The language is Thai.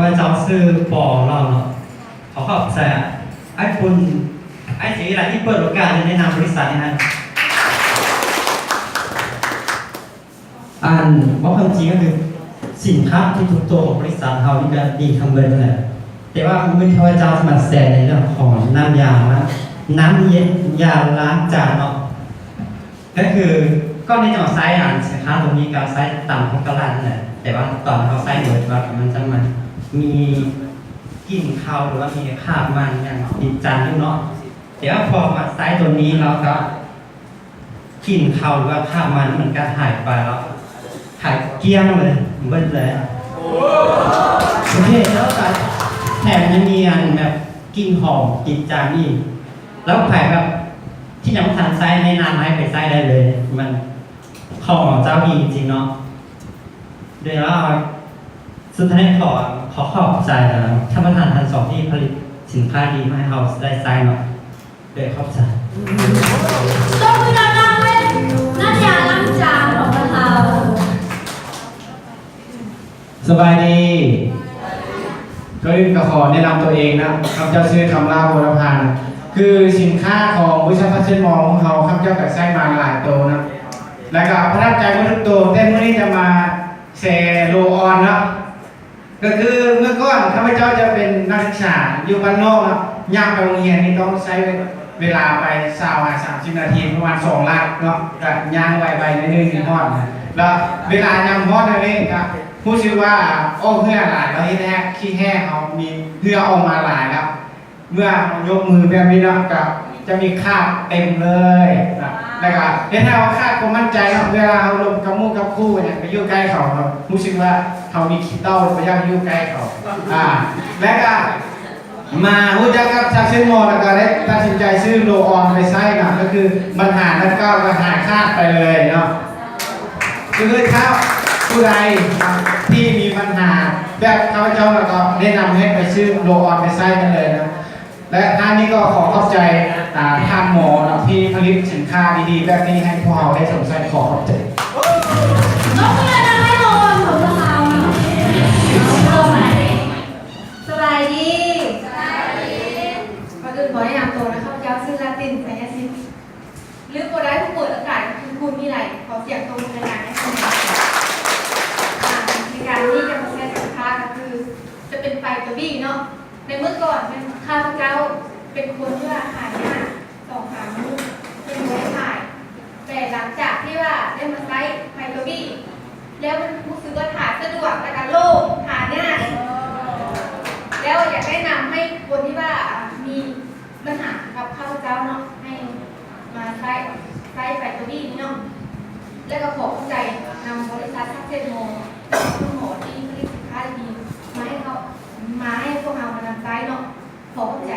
ว่าเจ้าซื้อปอเราเนาะขอขอบใจไอ้คุณไอ้สีอะไรที่เปิดโอกาสในนามบริษัทนี่ฮะว่าความจริงก็คือสินค้าที่ทุกตัวของบริษัทเรานี่ก็ดีทำเลยนั่นแหละแต่ว่ามือเทวเจ้าสมัครแสนในเรื่องของน้ำยานะน้ำเย็นยาล้างจานเนาะก็คือก็ในจังหวัดไซน์สินค้าตรงนี้การไซน์ต่ำของตลาดนั่นแหละแต่ว่าตอนเขาไซน์เหนือว่ามันจะมันมีกลิ่นคาวหรือว่ามีคราบมันอย่างติดจานอยู่เนาะแต่ว่าพอมาไซส์ตัวนี้เราก็กลิ่นคาวหรือว่าคราบมันก็หายไปแล้วหายเกลี้ยงเลยเบิ้ลเลยโอเคแล้วก็แถมยังมีอันแบบกลิ่นหอมติดจานอีกแล้วขายแบบที่ยังทันไซส์ในนานให้ไปไซส์ได้เลยมันของเจ้าดีจริงๆเนาะโดยแล้วสุดท้ายขอขอบใจท่านประธานทั้งสองที่ผลิตสินค้าดีมาให้เราได้ไซน์เนาะโดยขอบใจก็คือดังๆเลยน้ำยาล้างจานของเรา สบายดีก็อื่นก็ขอแนะนำตัวเองนะข้าพเจ้าชื่อคำลาโบราพันธ์คือสินค้าของบริษัทพัชรมอของเขาข้าพเจ้ากับไส้มาหลายตัวนะแล้วก็ประทับใจเมื่อทุกตัวแต่เมื่อนี้จะมาแชร์โลออนนะก็คือเมื่อก่อนข้าพเจ้าจะเป็นนักศึกษาอยู่บ้านนอกนะย่างไปโรงเรียนนี่ต้องใช้เวลาไป30 นาทีประมาณ2 ลาดเนาะกับย่างไปในนึงฮอดนะแล้วเวลาย่างฮอดนี่ก็ผู้ชื่อว่าโอ้เพื่อหลายเราที่แท้ขี้แห้งเขามีเพื่อออกมาหลายครับเมื่อยกมือแบบนี้นะกับจะมีคราบเต็มเลยนะแล้วก็เห็นเขาคาดความมั่นใจครับเวลาเขาลงกับมู่กับคู่เนี่ยไปยุ่งใกล้เขาครับรู้สึกว่าเขามีคิดเต้าไปย่างยุ่งใกล้เขาและก็มาหูจักกับจากเส้นมอแล้วก็ได้ตัดสินใจซื้อโลออนไปใช้นะก็คือปัญหานั้นก็หายคาดไปเลยเนาะคือถ้าผู้ใดที่มีปัญหาแบบข้าพเจ้าก็แนะนำให้ไปซื้อโลออนไปใช้กันเลยนะและท่านนี้ก็ขอขอบใจท่านหมอที่ผลิตสินค้าดีๆแบบนี้ให้พวกเราได้สนใจขอขอบใจก็คือดังๆให้นอนของเราสบายดีก่อนอื่นขอแนะนำตัวนะข้าพเจ้าชื่อลาตินไซยศิษย์หรือโปรได้ผู้เปิดอากาศคือคุณมีไรขอเสียงตรงในการให้คุณในการที่จะมาแชร์สินค้าก็คือจะเป็นไฟตัวบี้เนาะในเมื่อก่อนเป็นข้าพเจ้าเป็นคนที่ว่าหายหน้า2-3 มื้อเป็นไม่ได้ถ่ายแต่หลังจากที่ว่าได้มาใช้ไฟตัวบี้แล้วมันรู้สึกว่าถ่ายสะดวกและการโล่งถ่ายง่ายแล้วอยากแนะนำให้คนที่ว่ามีปัญหากับข้าพเจ้าเนาะให้มาใช้ไฟตัวบี้นี่เนาะและก็ขอเข้าใจนำบริษัททักเซนโมคุณหมอที่ผลิตสินค้าดีมาให้พวกเรามานำใช้เนาะขอเข้าใจ